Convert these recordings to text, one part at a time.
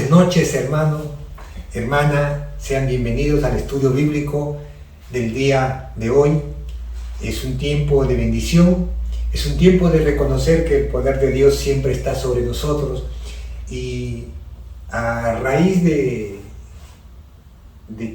Buenas noches, hermano, hermana, sean bienvenidos al estudio bíblico del día de hoy. Es un tiempo de bendición, es un tiempo de reconocer que el poder de Dios siempre está sobre nosotros, y a raíz de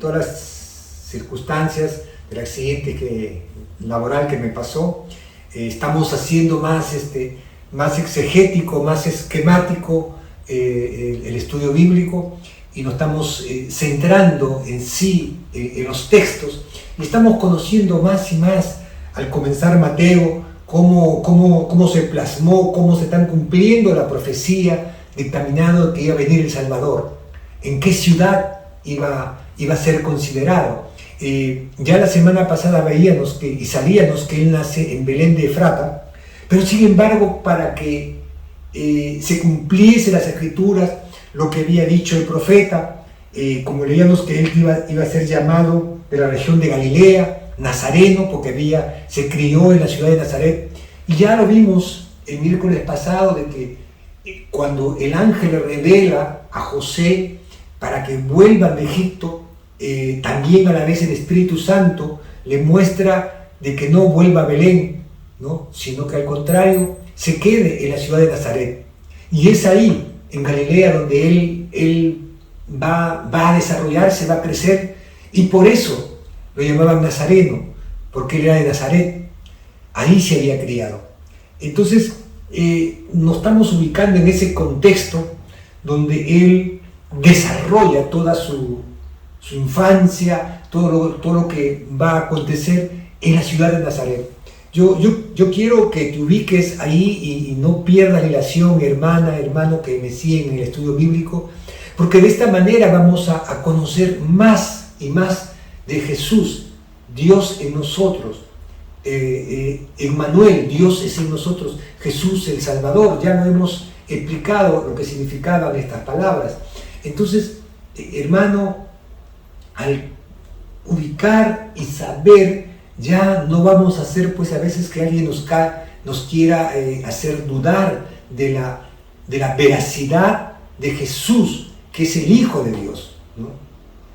todas las circunstancias del accidente laboral que me pasó, estamos haciendo más exegético, más esquemático el estudio bíblico, y nos estamos centrando en sí, en los textos, y estamos conociendo más y más al comenzar Mateo cómo se plasmó, cómo se están cumpliendo la profecía dictaminando que iba a venir el Salvador, en qué ciudad iba a ser considerado. Ya la semana pasada veíamos y sabíamos que él nace en Belén de Efrata, pero sin embargo, para que se cumpliese las escrituras, lo que había dicho el profeta, como leíamos que él iba a ser llamado de la región de Galilea, nazareno, porque se crió en la ciudad de Nazaret. Y ya lo vimos el miércoles pasado, de que cuando el ángel le revela a José para que vuelvan de Egipto, también a la vez el Espíritu Santo le muestra de que no vuelva a Belén, ¿no?, sino que al contrario se quede en la ciudad de Nazaret. Y es ahí, en Galilea, donde él va a desarrollarse, va a crecer, y por eso lo llamaban nazareno, porque él era de Nazaret, ahí se había criado. Entonces nos estamos ubicando en ese contexto donde él desarrolla toda su infancia, todo lo que va a acontecer en la ciudad de Nazaret. Yo quiero que te ubiques ahí y no pierdas relación, hermana, hermano, que me siguen en el estudio bíblico, porque de esta manera vamos a conocer más y más de Jesús, Dios en nosotros, Emmanuel, Dios es en nosotros, Jesús el Salvador. Ya lo hemos explicado lo que significaban estas palabras. Entonces, hermano, al ubicar y saber, ya no vamos a hacer pues a veces que alguien nos quiera hacer dudar de la veracidad de Jesús, que es el Hijo de Dios, ¿no?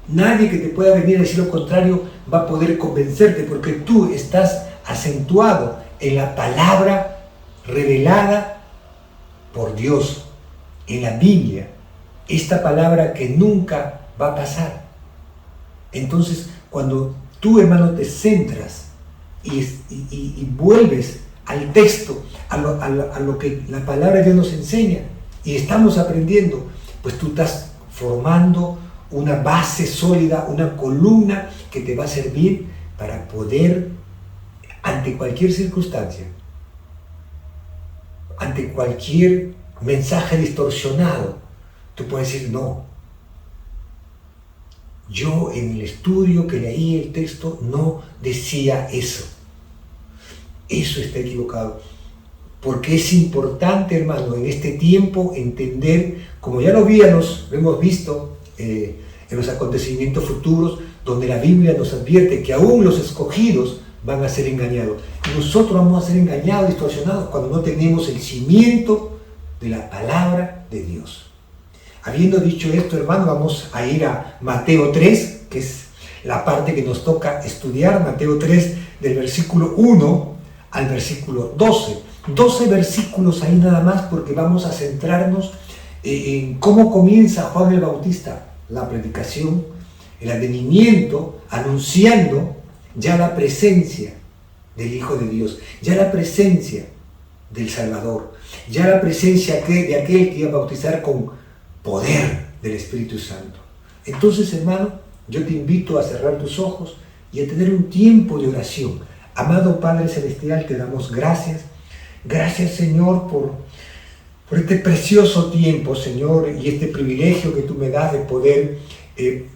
Nadie que te pueda venir a decir lo contrario va a poder convencerte, porque tú estás acentuado en la palabra revelada por Dios, en la Biblia, esta palabra que nunca va a pasar. Entonces, cuando tú, hermano, te centras y vuelves al texto, a lo que la palabra de Dios nos enseña, y estamos aprendiendo, pues tú estás formando una base sólida, una columna que te va a servir para poder, ante cualquier circunstancia, ante cualquier mensaje distorsionado, tú puedes decir: no, yo en el estudio que leí el texto no decía eso. Eso está equivocado. Porque es importante, hermano, en este tiempo entender, como ya lo hemos visto en los acontecimientos futuros, donde la Biblia nos advierte que aún los escogidos van a ser engañados. Y nosotros vamos a ser engañados, distorsionados, cuando no tenemos el cimiento de la palabra de Dios. Habiendo dicho esto, hermano, vamos a ir a Mateo 3, que es la parte que nos toca estudiar. Mateo 3, del versículo 1 al versículo 12. 12 versículos ahí nada más, porque vamos a centrarnos en cómo comienza Juan el Bautista la predicación, el advenimiento, anunciando ya la presencia del Hijo de Dios, ya la presencia del Salvador, ya la presencia de aquel que iba a bautizar con poder del Espíritu Santo. Entonces, hermano, yo te invito a cerrar tus ojos y a tener un tiempo de oración. Amado Padre Celestial, te damos gracias. Gracias, Señor, por este precioso tiempo, Señor, y este privilegio que tú me das de poder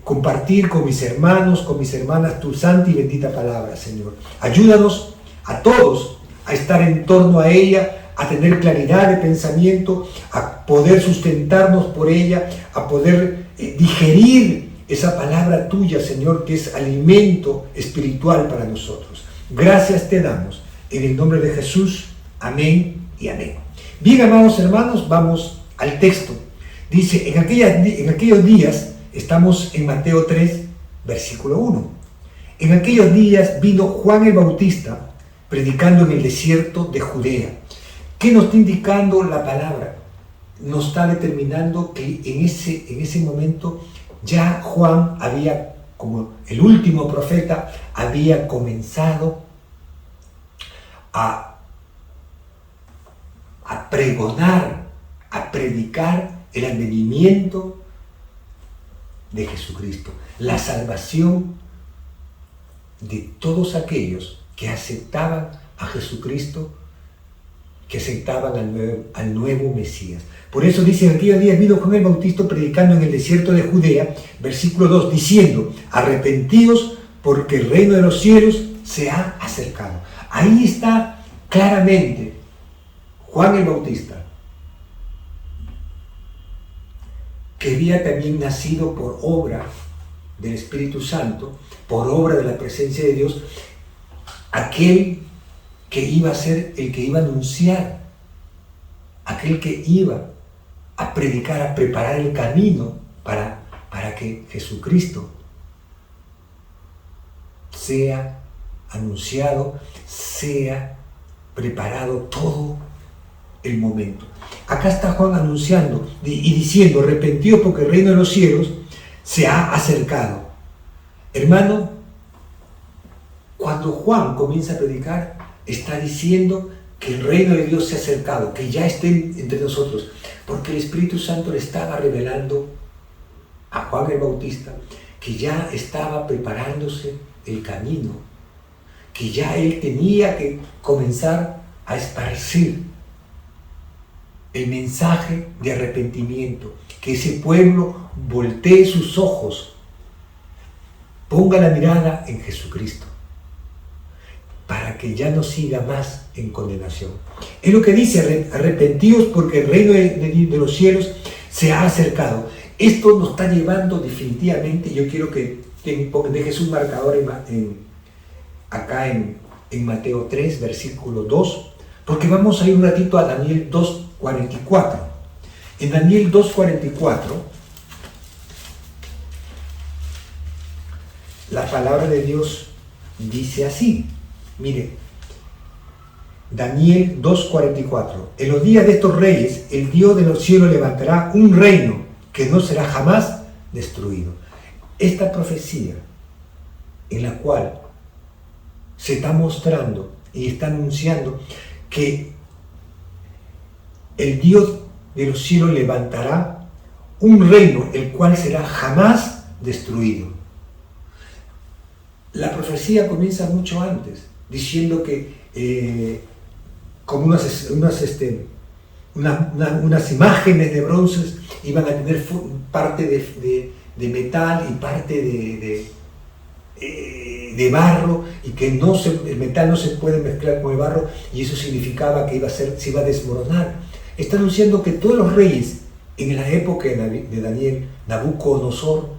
compartir con mis hermanos, con mis hermanas, tu santa y bendita palabra, Señor. Ayúdanos a todos a estar en torno a ella, a tener claridad de pensamiento, a poder sustentarnos por ella, a poder digerir esa palabra tuya, Señor, que es alimento espiritual para nosotros. Gracias te damos, en el nombre de Jesús. Amén y amén. Bien, amados hermanos, vamos al texto. Dice, en aquellos días, estamos en Mateo 3, versículo 1. En aquellos días vino Juan el Bautista predicando en el desierto de Judea. ¿Qué nos está indicando la palabra? Nos está determinando que en ese momento ya Juan había, como el último profeta, había comenzado a pregonar, a predicar el advenimiento de Jesucristo, la salvación de todos aquellos que aceptaban a Jesucristo, que aceptaban al nuevo Mesías. Por eso dice, en aquellos días vino Juan el Bautista predicando en el desierto de Judea, versículo 2, diciendo, arrepentíos porque el reino de los cielos se ha acercado. Ahí está claramente Juan el Bautista, que había también nacido por obra del Espíritu Santo, por obra de la presencia de Dios, aquel que iba a ser el que iba a anunciar, aquel que iba a predicar, a preparar el camino para que Jesucristo sea anunciado, sea preparado todo el momento. Acá está Juan anunciando y diciendo, arrepentíos porque el reino de los cielos se ha acercado. Hermano, cuando Juan comienza a predicar, está diciendo que el reino de Dios se ha acercado, que ya esté entre nosotros, porque el Espíritu Santo le estaba revelando a Juan el Bautista que ya estaba preparándose el camino, que ya él tenía que comenzar a esparcir el mensaje de arrepentimiento, que ese pueblo voltee sus ojos, ponga la mirada en Jesucristo, para que ya no siga más en condenación. Es lo que dice, arrepentíos porque el reino de los cielos se ha acercado. Esto nos está llevando definitivamente, yo quiero que dejes un marcador acá en Mateo 3, versículo 2, porque vamos a ir un ratito a Daniel 2:44. En Daniel 2:44, la palabra de Dios dice así. Mire, Daniel 2:44. En los días de estos reyes, el Dios de los cielos levantará un reino que no será jamás destruido. Esta profecía en la cual se está mostrando y está anunciando que el Dios de los cielos levantará un reino el cual será jamás destruido. La profecía comienza mucho antes, diciendo que como unas imágenes de bronces iban a tener parte de metal y parte de barro, y que el metal no se puede mezclar con el barro, y eso significaba que se iba a desmoronar. Está anunciando que todos los reyes en la época de Daniel, Nabucodonosor,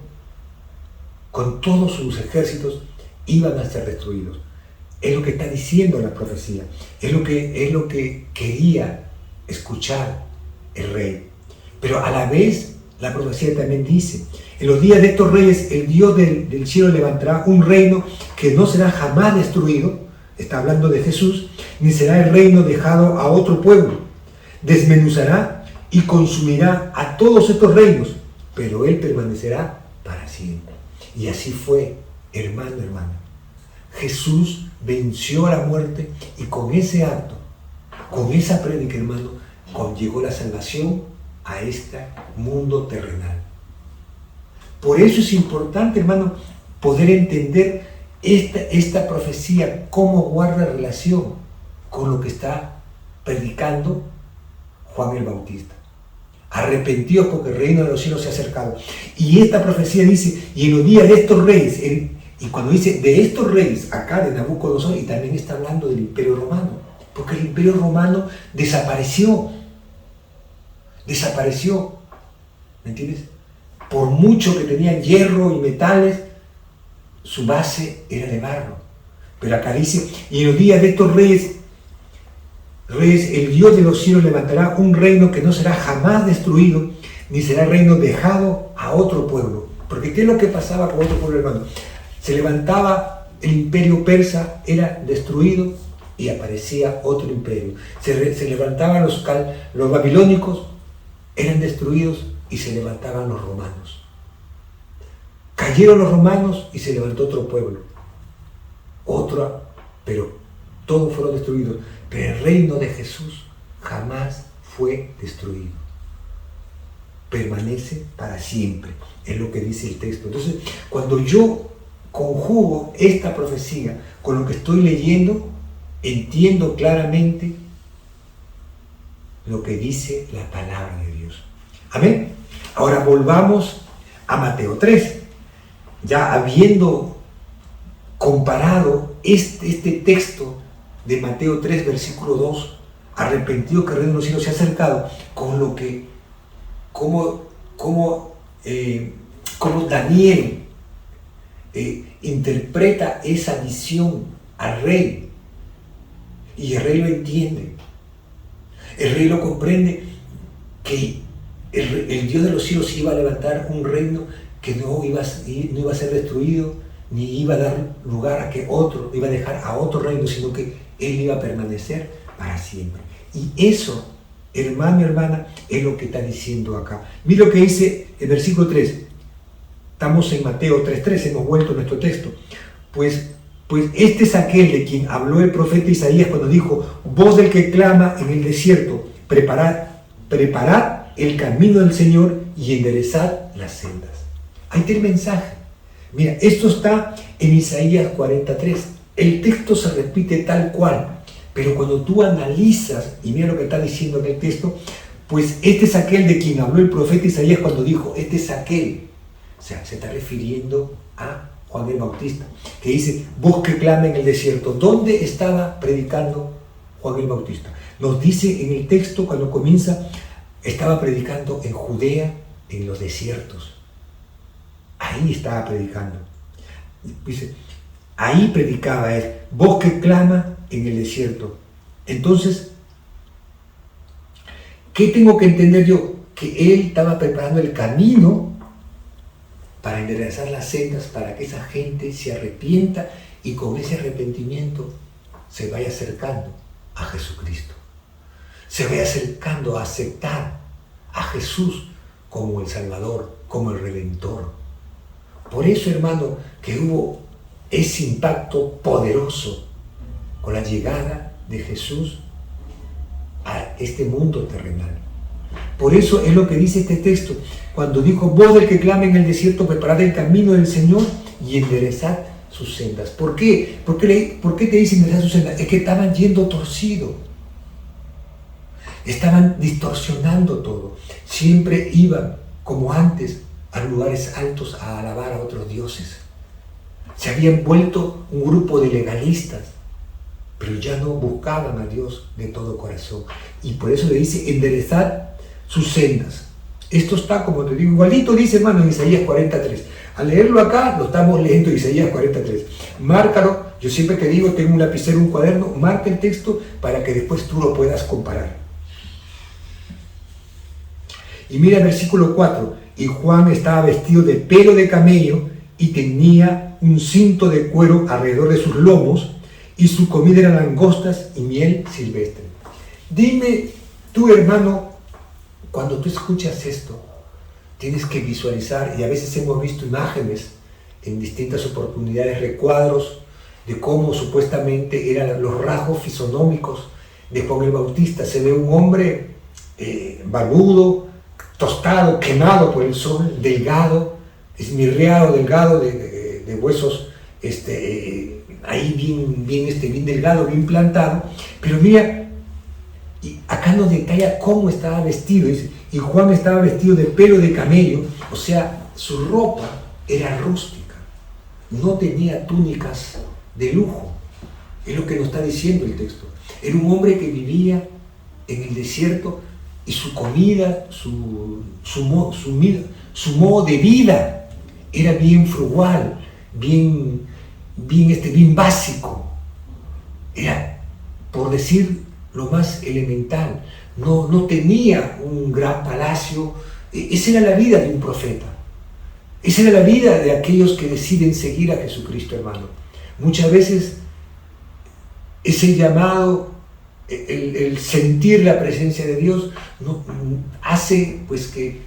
con todos sus ejércitos, iban a ser destruidos. Es lo que está diciendo la profecía, es lo que quería escuchar el rey. Pero a la vez la profecía también dice, en los días de estos reyes el Dios del cielo levantará un reino que no será jamás destruido, está hablando de Jesús, ni será el reino dejado a otro pueblo. Desmenuzará y consumirá a todos estos reinos, pero él permanecerá para siempre. Y así fue, hermano. Jesús venció a la muerte, y con ese acto, con esa prédica, hermano, llegó la salvación a este mundo terrenal. Por eso es importante, hermano, poder entender esta profecía, cómo guarda relación con lo que está predicando Juan el Bautista. Arrepentíos porque el reino de los cielos se ha acercado. Y esta profecía dice, y en los días de estos reyes, y cuando dice de estos reyes, acá de Nabucodonosor, y también está hablando del Imperio Romano, porque el Imperio Romano desapareció, ¿me entiendes? Por mucho que tenían hierro y metales, su base era de barro. Pero acá dice, y en los días de estos reyes, el Dios de los cielos levantará un reino que no será jamás destruido, ni será el reino dejado a otro pueblo. Porque ¿qué es lo que pasaba con otro pueblo, hermano? Se levantaba el imperio persa, era destruido y aparecía otro imperio. Se levantaban los babilónicos, eran destruidos y se levantaban los romanos. Cayeron los romanos y se levantó otro pueblo. Pero todos fueron destruidos. Pero el reino de Jesús jamás fue destruido. Permanece para siempre, es lo que dice el texto. Entonces, cuando yo conjugo esta profecía con lo que estoy leyendo, entiendo claramente lo que dice la palabra de Dios. Amén. Ahora volvamos a Mateo 3. Ya habiendo comparado este texto de Mateo 3, versículo 2, arrepentido que el reino de los cielos se ha acercado, con lo que, como Daniel interpreta esa visión al rey, y el rey lo entiende, el rey lo comprende, que el Dios de los cielos iba a levantar un reino que no iba a ser destruido, ni iba a dar lugar a que otro, iba a dejar a otro reino, sino que él iba a permanecer para siempre. Y eso, hermano y hermana, es lo que está diciendo acá. Mira lo que dice el versículo 3. Estamos en Mateo 3:3, hemos vuelto a nuestro texto. Pues este es aquel de quien habló el profeta Isaías cuando dijo: voz del que clama en el desierto, preparad el camino del Señor y enderezad las sendas. Ahí está el mensaje. Mira, esto está en Isaías 43. El texto se repite tal cual, pero cuando tú analizas, y mira lo que está diciendo en el texto, pues este es aquel de quien habló el profeta Isaías cuando dijo, este es aquel. O sea, se está refiriendo a Juan el Bautista, que dice, voz que clama en el desierto. ¿Dónde estaba predicando Juan el Bautista? Nos dice en el texto, cuando comienza, estaba predicando en Judea, en los desiertos. Ahí estaba predicando. Dice, ahí predicaba él, voz que clama en el desierto. Entonces, ¿qué tengo que entender yo? Que él estaba preparando el camino para enderezar las sendas, para que esa gente se arrepienta y con ese arrepentimiento se vaya acercando a Jesucristo. Se vaya acercando a aceptar a Jesús como el Salvador, como el Redentor. Por eso, hermano, que hubo ese impacto poderoso con la llegada de Jesús a este mundo terrenal. Por eso es lo que dice este texto, cuando dijo, voz del que clama en el desierto, preparad el camino del Señor y enderezad sus sendas. ¿Por qué? ¿Por qué te dice enderezar sus sendas? Es que estaban yendo torcido. Estaban distorsionando todo. Siempre iban, como antes, a lugares altos a alabar a otros dioses. Se habían vuelto un grupo de legalistas, pero ya no buscaban a Dios de todo corazón. Y por eso le dice, enderezad sus sendas. Esto está, como te digo, igualito dice, hermano, en Isaías 43. Al leerlo acá, lo estamos leyendo en Isaías 43. Márcalo, yo siempre te digo, tengo un lapicero, un cuaderno, marca el texto para que después tú lo puedas comparar. Y mira el versículo 4. Y Juan estaba vestido de pelo de camello y tenía un cinto de cuero alrededor de sus lomos, y su comida era langostas y miel silvestre. Dime tú, hermano, cuando tú escuchas esto, tienes que visualizar, y a veces hemos visto imágenes en distintas oportunidades, recuadros de cómo supuestamente eran los rasgos fisonómicos de Juan el Bautista. Se ve un hombre barbudo, tostado, quemado por el sol, delgado, esmirriado, delgado, de huesos, ahí bien delgado, bien plantado. Pero mira, y acá nos detalla cómo estaba vestido. Dice, y Juan estaba vestido de pelo de camello, o sea, su ropa era rústica, no tenía túnicas de lujo. Es lo que nos está diciendo el texto. Era un hombre que vivía en el desierto, y su comida, su modo de vida era bien frugal, bien básico. Era, por decir lo más elemental, no tenía un gran palacio Esa era la vida de un profeta. Esa era la vida de aquellos que deciden seguir a Jesucristo, hermano. Muchas veces ese llamado, el sentir la presencia de Dios, hace pues que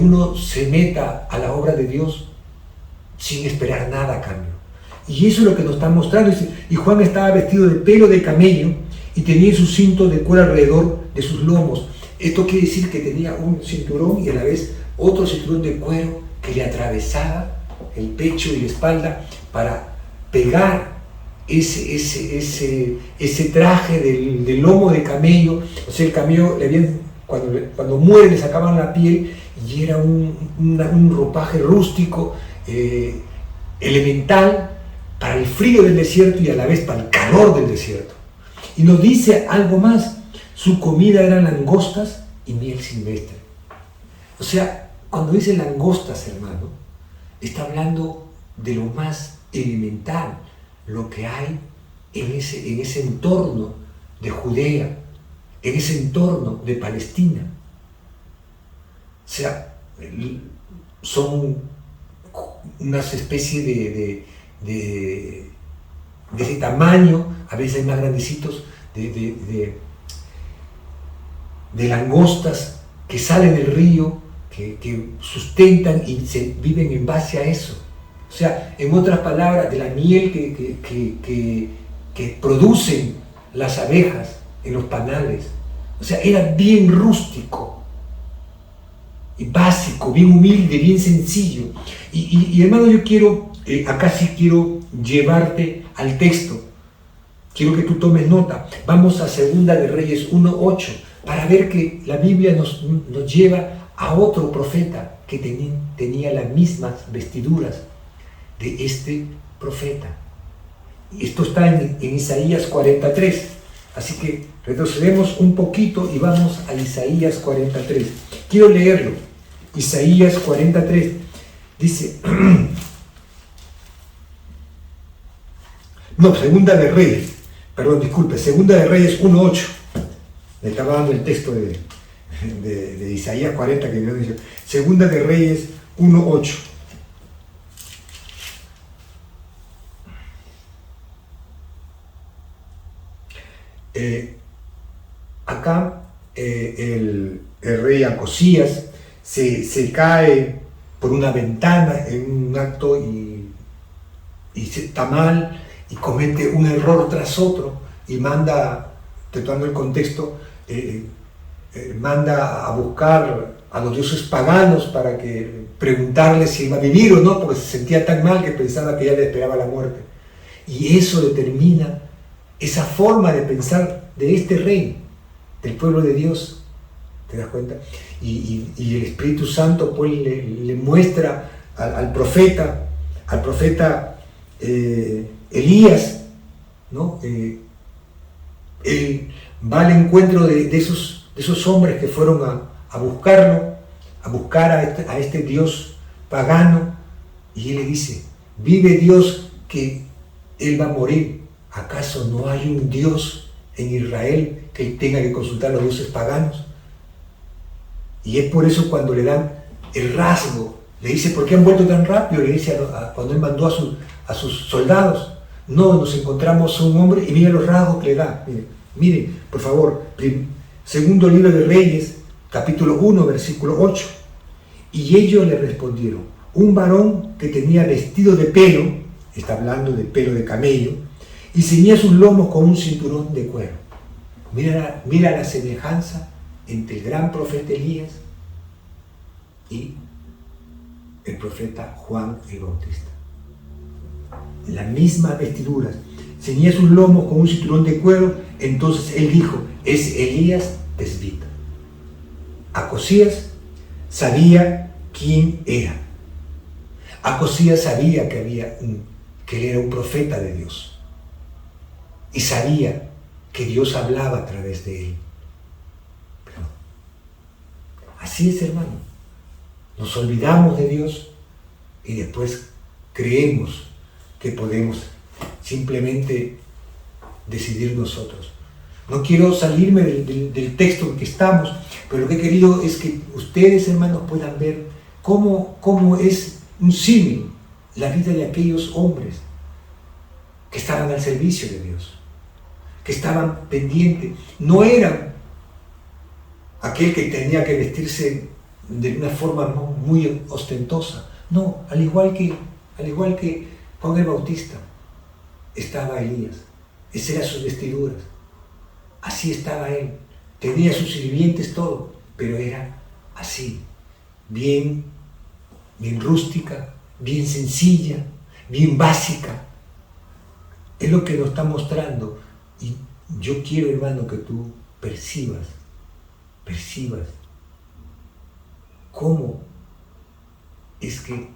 uno se meta a la obra de Dios sin esperar nada a cambio. Y eso es lo que nos está mostrando. Y Juan estaba vestido de pelo de camello y tenía su cinto de cuero alrededor de sus lomos. Esto quiere decir que tenía un cinturón y a la vez otro cinturón de cuero que le atravesaba el pecho y la espalda para pegar ese traje del lomo de camello. O sea, el camello cuando muere le sacaban la piel y era un ropaje rústico, elemental, para el frío del desierto y a la vez para el calor del desierto. Y nos dice algo más: su comida eran langostas y miel silvestre. O sea, cuando dice langostas, hermano, está hablando de lo más elemental, lo que hay en ese entorno de Judea, en ese entorno de Palestina. O sea, son unas especies de ese tamaño, a veces más grandecitos, de langostas que salen del río, que sustentan y viven en base a eso. O sea, en otras palabras, de la miel que producen las abejas en los panales. O sea, era bien rústico y básico, bien humilde, bien sencillo. Y hermano, yo quiero, acá sí quiero llevarte al texto. Quiero que tú tomes nota. Vamos a 2 de Reyes 1:8 para ver que la Biblia nos lleva a otro profeta que tenía las mismas vestiduras de este profeta. Esto está en Isaías 43. Así que retrocedemos un poquito y vamos a Isaías 43. Quiero leerlo. Isaías 43 dice, no, 2 de Reyes, perdón, disculpe, 2 de Reyes 1:8. Le estaba dando el texto de Isaías 40 que yo dije. 2 de Reyes 1:8. Acá el rey Acosías se cae por una ventana en un acto y se está mal y comete un error tras otro y manda, tratando el contexto, manda a buscar a los dioses paganos para que preguntarle si iba a vivir o no, porque se sentía tan mal que pensaba que ya le esperaba la muerte. Y eso determina esa forma de pensar de este rey, del pueblo de Dios. ¿Te das cuenta? Y el Espíritu Santo pues le muestra al profeta Elías, ¿no? Él va al encuentro de esos hombres que fueron a buscarlo, a buscar a este Dios pagano, y él le dice: vive Dios que él va a morir. ¿Acaso no hay un Dios en Israel que tenga que consultar a los dioses paganos? Y es por eso cuando le dan el rasgo, le dice: ¿por qué han vuelto tan rápido? Le dice cuando él mandó a sus soldados. No, nos encontramos a un hombre, y mira los rasgos que le da. Miren, por favor, segundo libro de Reyes, capítulo 1, versículo 8. Y ellos le respondieron: un varón que tenía vestido de pelo, está hablando de pelo de camello, y ceñía sus lomos con un cinturón de cuero. Mira la semejanza entre el gran profeta Elías y el profeta Juan el Bautista. Las mismas vestiduras. Ceñía sus lomos con un cinturón de cuero. Entonces él dijo: es Elías Tesbita. Acosías sabía quién era. Acosías sabía que él era un profeta de Dios. Y sabía que Dios hablaba a través de él. Pero así es, hermano. Nos olvidamos de Dios y después creemos que podemos simplemente decidir nosotros. No quiero salirme del texto en que estamos, pero lo que he querido es que ustedes, hermanos, puedan ver cómo es un símil la vida de aquellos hombres que estaban al servicio de Dios, que estaban pendientes. No eran aquel que tenía que vestirse de una forma muy ostentosa. No, al igual que Juan el Bautista, estaba Elías. Esas eran sus vestiduras. Así estaba él. Tenía sus sirvientes, todo, pero era así, bien rústica, bien sencilla, bien básica. Es lo que nos está mostrando. Y yo quiero, hermano, que tú percibas cómo es que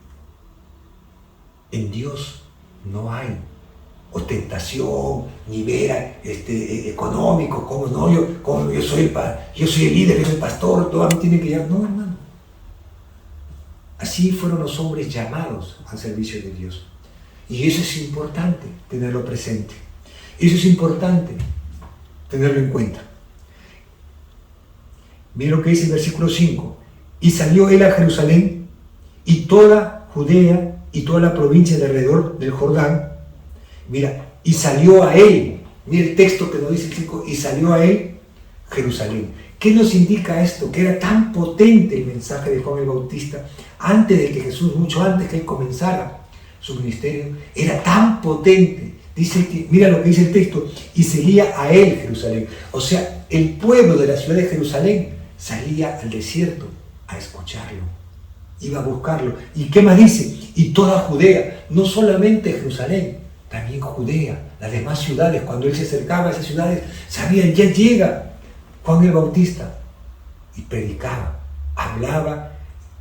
en Dios no hay ostentación, ni vera económico, como no, yo soy el líder, yo soy el pastor, todo a mí tiene que llegar. No, hermano. Así fueron los hombres llamados al servicio de Dios. Y eso es importante tenerlo presente. Eso es importante tenerlo en cuenta. Miren lo que dice el versículo 5. Y salió él a Jerusalén y toda Judea y toda la provincia de alrededor del Jordán. Mira, y salió a él. Mira el texto que nos dice el 5. Y salió a él Jerusalén. ¿Qué nos indica esto? Que era tan potente el mensaje de Juan el Bautista antes de que Jesús, mucho antes que él comenzara su ministerio, era tan potente. Dice que, mira lo que dice el texto, y salía a él Jerusalén. O sea, el pueblo de la ciudad de Jerusalén salía al desierto a escucharlo, iba a buscarlo. ¿Y qué más dice? Y toda Judea, no solamente Jerusalén, también Judea, las demás ciudades. Cuando él se acercaba a esas ciudades, sabían, ya llega Juan el Bautista, y predicaba, hablaba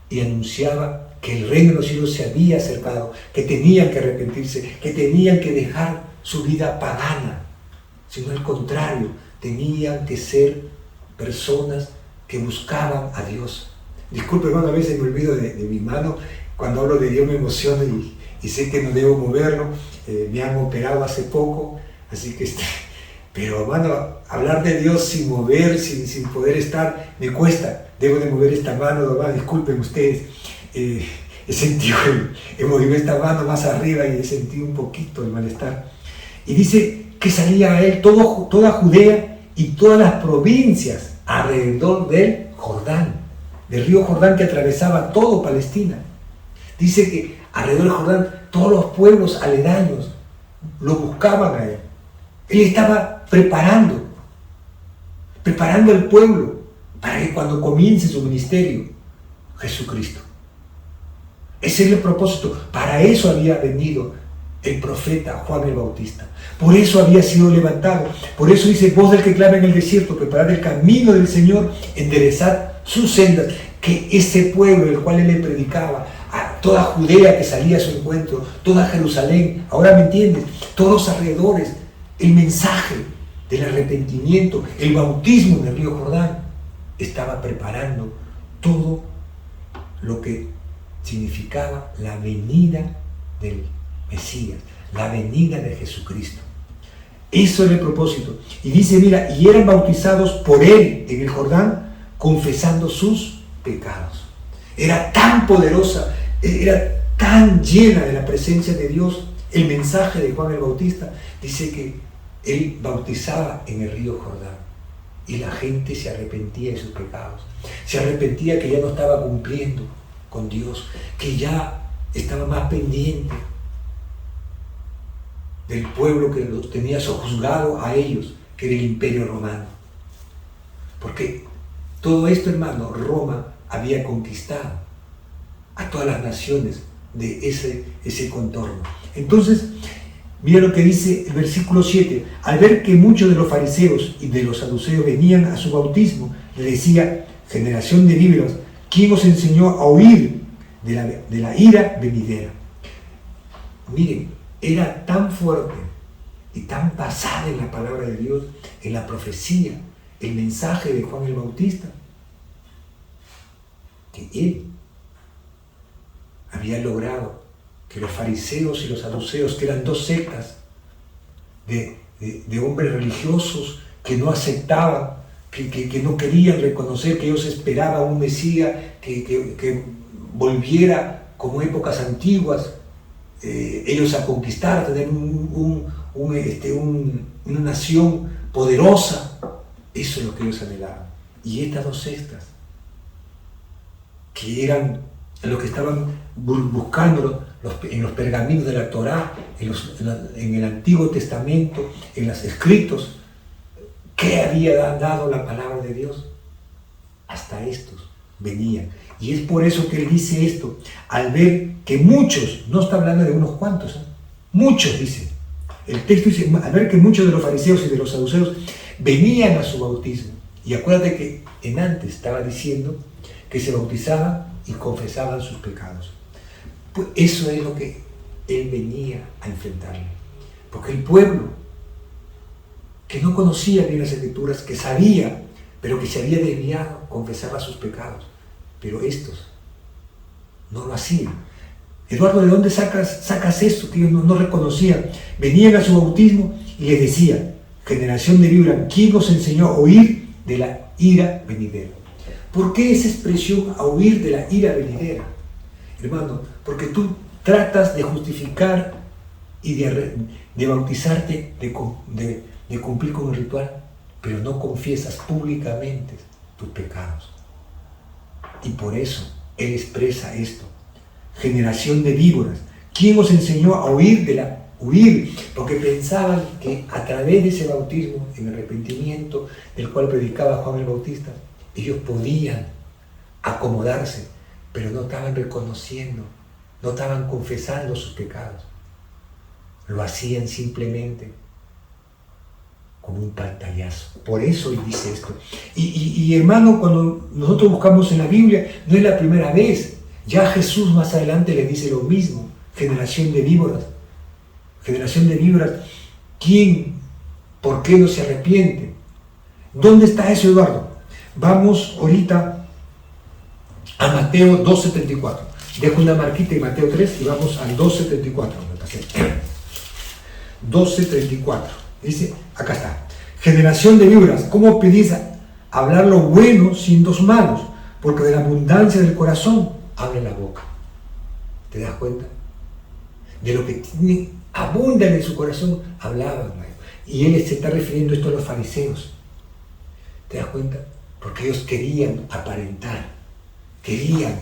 y anunciaba que el reino de los cielos se había acercado, que tenían que arrepentirse, que tenían que dejar su vida pagana, sino al contrario, tenían que ser personas que buscaban a Dios. Disculpe, hermano, a veces me olvido de mi mano. Cuando hablo de Dios me emociono y sé que no debo moverlo. Me han operado hace poco, así que pero, hermano, hablar de Dios sin mover, sin poder estar, me cuesta. Debo de mover esta mano, hermano, disculpen ustedes. He sentido he movido esta mano más arriba y he sentido un poquito el malestar. Y dice que salía a él toda Judea y todas las provincias alrededor del Jordán, del río Jordán que atravesaba todo Palestina. Dice que alrededor del Jordán todos los pueblos aledaños lo buscaban a él. Él estaba preparando al pueblo para que cuando comience su ministerio, Jesucristo. Ese es el propósito. Para eso había venido el profeta Juan el Bautista. Por eso había sido levantado. Por eso dice, voz del que clama en el desierto, preparad el camino del Señor, enderezad sus sendas. Que ese pueblo, el cual él le predicaba, a toda Judea que salía a su encuentro, toda Jerusalén, ahora me entiendes, todos los alrededores, el mensaje del arrepentimiento, el bautismo en el río Jordán, estaba preparando todo lo que significaba la venida del Mesías, la venida de Jesucristo. Eso era el propósito. Y dice, mira, y eran bautizados por él en el Jordán, confesando sus pecados. Era tan poderosa, era tan llena de la presencia de Dios el mensaje de Juan el Bautista. Dice que él bautizaba en el río Jordán y la gente se arrepentía de sus pecados. Se arrepentía que ya no estaba cumpliendo con Dios, que ya estaba más pendiente del pueblo que los tenía sojuzgado a ellos, que era el Imperio Romano. Porque todo esto, hermano, Roma había conquistado a todas las naciones de ese contorno. Entonces, mira lo que dice el versículo 7. Al ver que muchos de los fariseos y de los saduceos venían a su bautismo, le decía, generación de víboras, ¿quién os enseñó a huir de la ira venidera? Miren, era tan fuerte y tan basada en la palabra de Dios, en la profecía, el mensaje de Juan el Bautista, que él había logrado que los fariseos y los saduceos, que eran dos sectas de hombres religiosos, que no aceptaban, que no querían reconocer que ellos esperaban un Mesías que volviera como épocas antiguas, ellos a conquistar, a tener una nación poderosa. Eso es lo que ellos anhelaban. Y estas dos sectas, que eran lo que estaban buscando en los pergaminos de la Torá, en el Antiguo Testamento, en los escritos, ¿qué había dado la palabra de Dios? Hasta estos venían. Y es por eso que él dice esto, al ver que muchos, no está hablando de unos cuantos, muchos, dice. El texto dice, al ver que muchos de los fariseos y de los saduceos venían a su bautismo. Y acuérdate que en antes estaba diciendo que se bautizaban y confesaban sus pecados. Pues eso es lo que él venía a enfrentarle. Porque el pueblo, que no conocía bien las Escrituras, que sabía, pero que se había desviado, confesaba sus pecados. Pero estos no lo hacían. Eduardo, ¿de dónde sacas esto que ellos no reconocían? Venían a su bautismo y les decía, generación de víboras, ¿quién os enseñó a huir de la ira venidera? ¿Por qué esa expresión, a huir de la ira venidera? Hermano, porque tú tratas de justificar y de bautizarte, de cumplir con el ritual, pero no confiesas públicamente tus pecados. Y por eso él expresa esto. Generación de víboras, ¿quién os enseñó a huir porque pensaban que a través de ese bautismo, en arrepentimiento, del cual predicaba Juan el Bautista, ellos podían acomodarse, pero no estaban reconociendo, no estaban confesando sus pecados. Lo hacían simplemente como un pantallazo. Por eso él dice esto. Y hermano, cuando nosotros buscamos en la Biblia, no es la primera vez. Ya Jesús más adelante le dice lo mismo. Generación de víboras. Generación de víboras. ¿Quién? ¿Por qué no se arrepiente? ¿Dónde está eso, Eduardo? Vamos ahorita a Mateo 2.74. Dejo una marquita en Mateo 3 y vamos al 2.74. 12.34. Dice, acá está. Generación de víboras, ¿cómo pedís hablar lo bueno sin dos manos? Porque de la abundancia del corazón habla la boca. ¿Te das cuenta? De lo que abunda en su corazón hablaban. Y él se está refiriendo esto a los fariseos. ¿Te das cuenta? Porque ellos querían aparentar, querían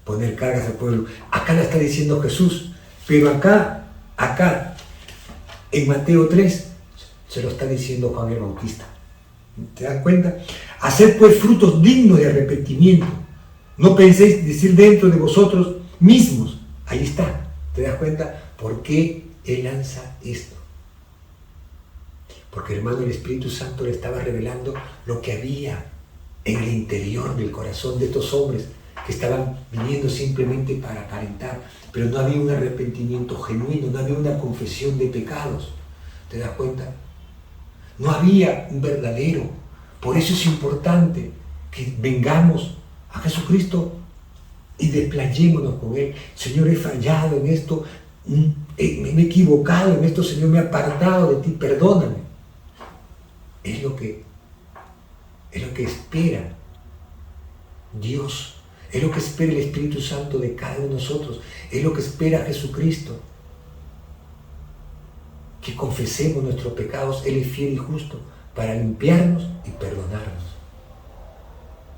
poner cargas al pueblo. Acá la está diciendo Jesús, pero acá, en Mateo 3, se lo está diciendo Juan el Bautista. ¿Te das cuenta? Haced pues frutos dignos de arrepentimiento. No penséis decir dentro de vosotros mismos. Ahí está. ¿Te das cuenta? ¿Por qué él lanza esto? Porque, hermano, el Espíritu Santo le estaba revelando lo que había en el interior del corazón de estos hombres que estaban viniendo simplemente para aparentar, pero no había un arrepentimiento genuino, no había una confesión de pecados. ¿Te das cuenta? No había un verdadero. Por eso es importante que vengamos a Jesucristo y desplayémonos con Él. Señor, he fallado en esto, me he equivocado en esto, Señor, me he apartado de ti, perdóname. Es lo que espera Dios, es lo que espera el Espíritu Santo de cada uno de nosotros, es lo que espera Jesucristo. Que confesemos nuestros pecados, Él es fiel y justo para limpiarnos y perdonarnos.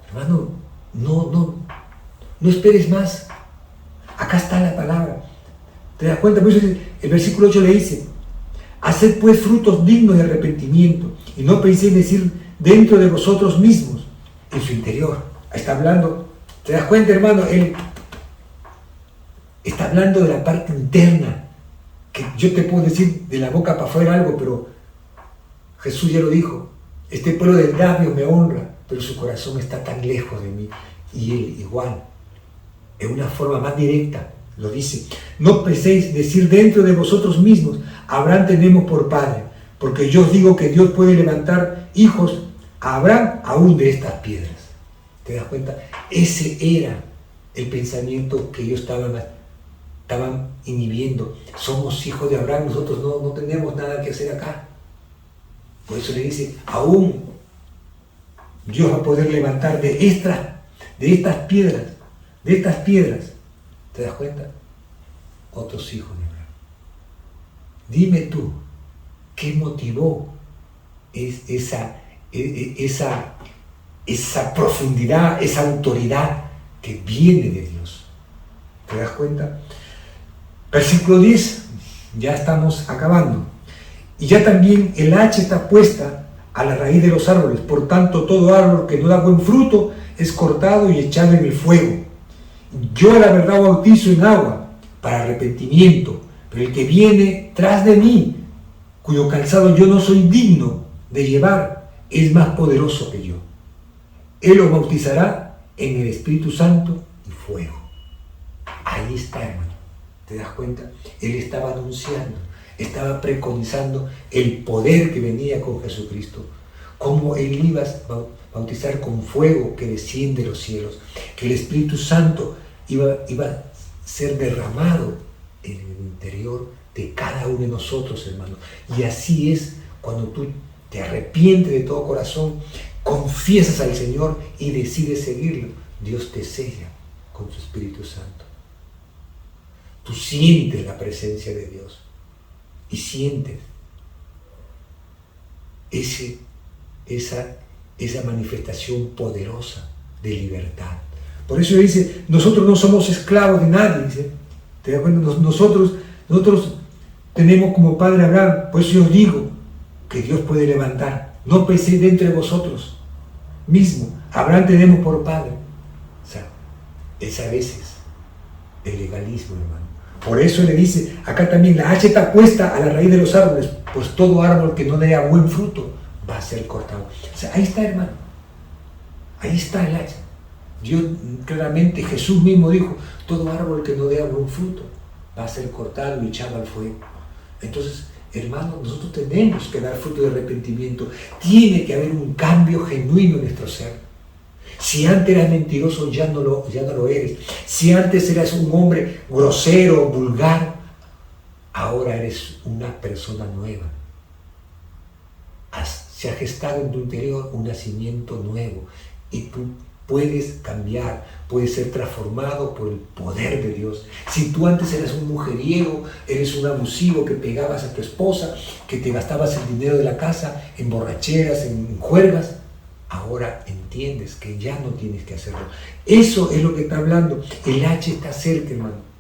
Hermano, no esperes más. Acá está la palabra. ¿Te das cuenta? Por eso el versículo 8 le dice, haced pues frutos dignos de arrepentimiento y no penséis decir dentro de vosotros mismos, en su interior. Está hablando, ¿te das cuenta, hermano? Él está hablando de la parte interna, que yo te puedo decir de la boca para afuera algo, pero Jesús ya lo dijo, este pueblo de labios me honra, pero su corazón está tan lejos de mí. Y él igual, en una forma más directa, lo dice, no penséis decir dentro de vosotros mismos, Abraham tenemos por padre, porque yo os digo que Dios puede levantar hijos a Abraham aún de estas piedras. ¿Te das cuenta? Ese era el pensamiento que ellos estaban inhibiendo. Somos hijos de Abraham, nosotros no tenemos nada que hacer acá. Por eso le dice, aún Dios va a poder levantar de estas piedras, ¿te das cuenta? Otros hijos de Abraham. Dime tú, ¿qué motivó esa profundidad, esa autoridad que viene de Dios? ¿Te das cuenta? Versículo 10, ya estamos acabando. Y ya también el hacha está puesta a la raíz de los árboles. Por tanto, todo árbol que no da buen fruto es cortado y echado en el fuego. Yo la verdad bautizo en agua para arrepentimiento, pero el que viene tras de mí, cuyo calzado yo no soy digno de llevar, es más poderoso que yo. Él os bautizará en el Espíritu Santo y fuego. Ahí está, hermano. ¿Te das cuenta? Él estaba anunciando, estaba preconizando el poder que venía con Jesucristo. Cómo Él iba a bautizar con fuego que desciende de los cielos. Que el Espíritu Santo iba a ser derramado en el interior de cada uno de nosotros, hermano. Y así es cuando tú te arrepientes de todo corazón, confiesas al Señor y decides seguirlo. Dios te sella con su Espíritu Santo. Tú sientes la presencia de Dios y sientes esa manifestación poderosa de libertad. Por eso dice, nosotros no somos esclavos de nadie, dice. ¿Te das cuenta? Nosotros tenemos como padre Abraham. Por eso yo os digo que Dios puede levantar. No penséis dentro de vosotros mismo. Abraham tenemos por padre. O sea, es a veces el legalismo, hermano. Por eso le dice, acá también la hacha está puesta a la raíz de los árboles, pues todo árbol que no dé buen fruto va a ser cortado. O sea, ahí está, hermano. Ahí está el hacha. Dios claramente, Jesús mismo dijo, todo árbol que no dé buen fruto va a ser cortado y echado al fuego. Entonces, hermano, nosotros tenemos que dar fruto de arrepentimiento. Tiene que haber un cambio genuino en nuestro ser. Si antes eras mentiroso, ya no lo eres. Si antes eras un hombre grosero, vulgar, ahora eres una persona nueva. Se ha gestado en tu interior un nacimiento nuevo y tú puedes cambiar, puedes ser transformado por el poder de Dios. Si tú antes eras un mujeriego, eres un abusivo que pegabas a tu esposa, que te gastabas el dinero de la casa en borracheras, en juergas, ahora entiendes que ya no tienes que hacerlo. Eso es lo que está hablando. El hacha está cerca, hermano.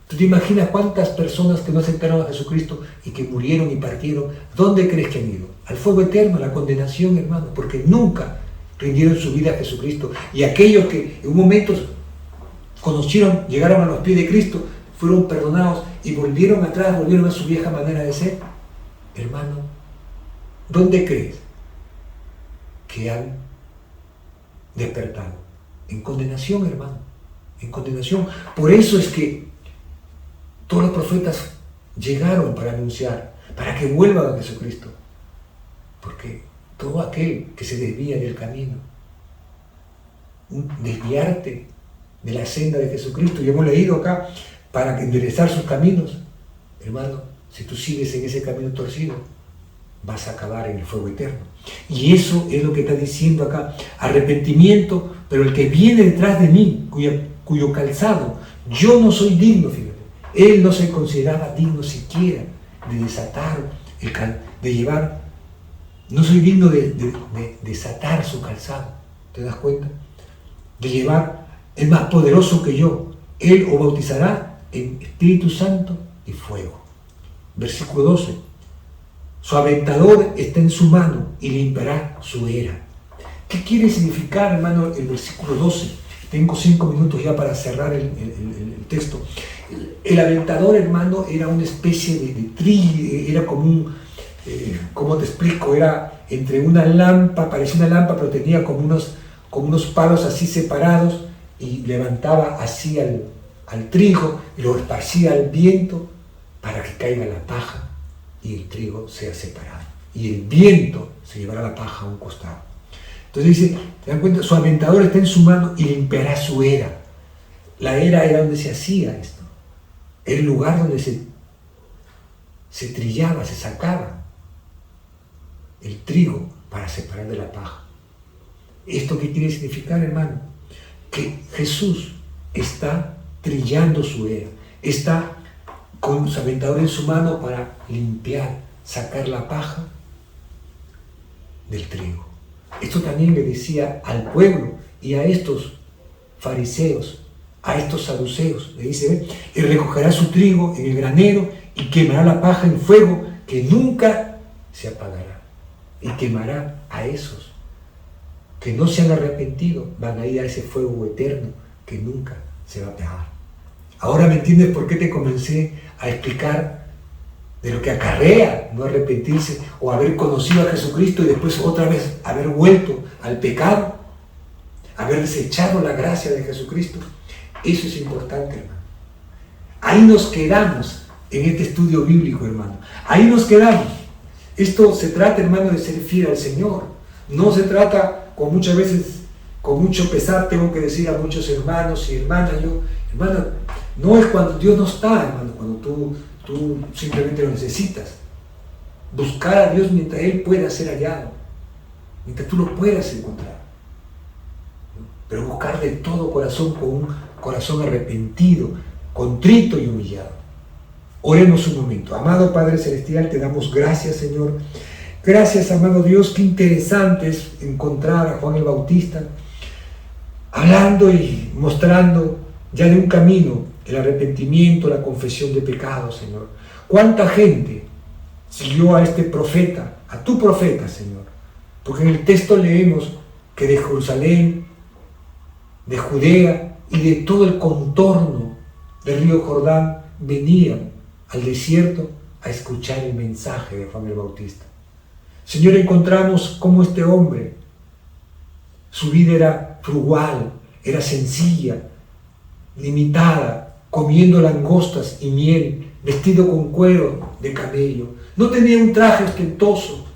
¿Tú te imaginas cuántas personas que no aceptaron a Jesucristo y que murieron y partieron? ¿Dónde crees que han ido? Al fuego eterno, a la condenación, hermano, porque nunca rindieron su vida a Jesucristo. Y aquellos que en un momento llegaron a los pies de Cristo, fueron perdonados y volvieron atrás, volvieron a su vieja manera de ser. Hermano, ¿dónde crees que han despertado? En condenación, hermano, en condenación. Por eso es que todos los profetas llegaron para anunciar, para que vuelvan a Jesucristo. Porque todo aquel que se desvía del camino, desviarte de la senda de Jesucristo, y hemos leído acá, para enderezar sus caminos, hermano, si tú sigues en ese camino torcido, vas a acabar en el fuego eterno. Y eso es lo que está diciendo acá, arrepentimiento, pero el que viene detrás de mí, cuyo calzado, yo no soy digno, fíjate, él no se consideraba digno siquiera de desatar, de llevar. No soy digno de desatar su calzado, ¿te das cuenta? De llevar, es más poderoso que yo. Él os bautizará en Espíritu Santo y fuego. Versículo 12. Su aventador está en su mano y limpiará su era. ¿Qué quiere significar, hermano, el versículo 12? Tengo 5 minutos ya para cerrar el texto. El aventador, hermano, era una especie de trille, era como un... ¿cómo te explico? Era entre una lámpara, parecía una lámpara, pero tenía como unos palos así separados y levantaba así al trigo y lo esparcía al viento para que caiga la paja y el trigo sea separado. Y el viento se llevará la paja a un costado. Entonces dice, ¿te dan cuenta? Su aventador está en su mano y limpiará su era. La era donde se hacía esto. Era el lugar donde se trillaba, se sacaba el trigo para separar de la paja. ¿Esto qué quiere significar, hermano? Que Jesús está trillando su era, está con su aventador en su mano para limpiar, sacar la paja del trigo. Esto también le decía al pueblo y a estos fariseos, a estos saduceos. Le dice, y recogerá su trigo en el granero y quemará la paja en fuego que nunca se apagará. Y quemará a esos que no se han arrepentido, van a ir a ese fuego eterno que nunca se va a apagar. Ahora me entiendes por qué te comencé a explicar de lo que acarrea no arrepentirse o haber conocido a Jesucristo y después otra vez haber vuelto al pecado, haber desechado la gracia de Jesucristo. Eso es importante, hermano. Ahí nos quedamos en este estudio bíblico, hermano. Ahí nos quedamos. Esto se trata, hermano, de ser fiel al Señor. No se trata, con muchas veces, con mucho pesar, tengo que decir a muchos hermanos y hermanas, hermana, no es cuando Dios no está, hermano, cuando tú simplemente lo necesitas. Buscar a Dios mientras Él pueda ser hallado, mientras tú lo puedas encontrar. Pero buscar de todo corazón, con un corazón arrepentido, contrito y humillado. Oremos un momento. Amado Padre Celestial, te damos gracias, Señor. Gracias, amado Dios. Qué interesante es encontrar a Juan el Bautista hablando y mostrando ya de un camino, el arrepentimiento, la confesión de pecados, Señor. ¿Cuánta gente siguió a este profeta, a tu profeta, Señor? Porque en el texto leemos que de Jerusalén, de Judea y de todo el contorno del río Jordán venían al desierto a escuchar el mensaje de Juan el Bautista. Señor, encontramos cómo este hombre, su vida era frugal, era sencilla, limitada, comiendo langostas y miel, vestido con cuero de camello. No tenía un traje ostentoso,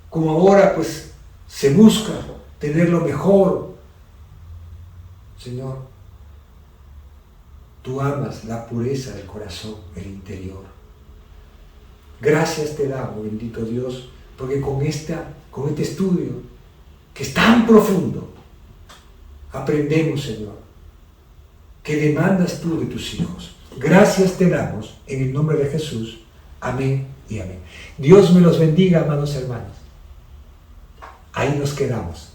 como ahora pues se busca tener lo mejor. Señor, tú amas la pureza del corazón, el interior. Gracias te damos, bendito Dios, porque con este estudio, que es tan profundo, aprendemos, Señor, que demandas tú de tus hijos. Gracias te damos, en el nombre de Jesús. Amén y amén. Dios me los bendiga, amados hermanos. Ahí nos quedamos.